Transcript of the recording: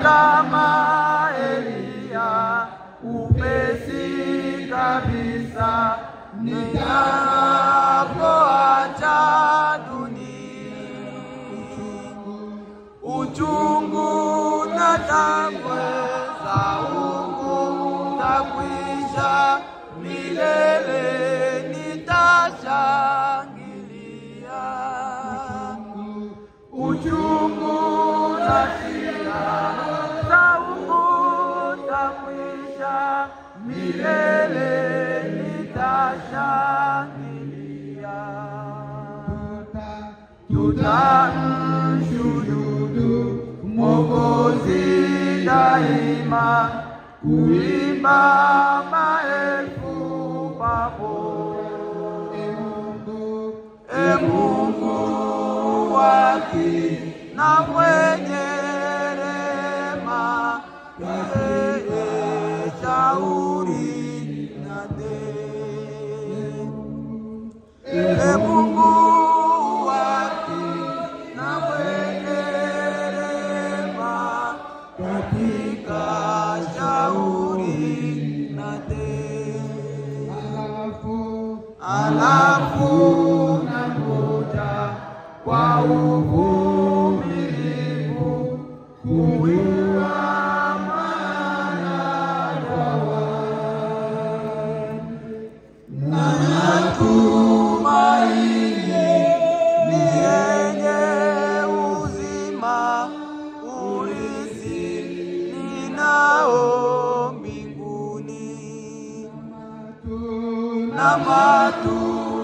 kama Elia upesi kabisa nitakapoacha dunia. Uchungu na tambwe saumu takwisha, milele nitashangilia. Uchungu na saumu takwisha, milele nitashangilia. Tutamshuhudu Mwokozi daima, kuimba maelfu papo. E Mungu waki na mwenye rehema, yeye shauri na e Mungu waki na mwenye rehema, katika shauri na alafu na ngoja kwa uvumilivu kuiwa maana na natumaini ni yenye uzima, urithi ninao mbinguni na matunda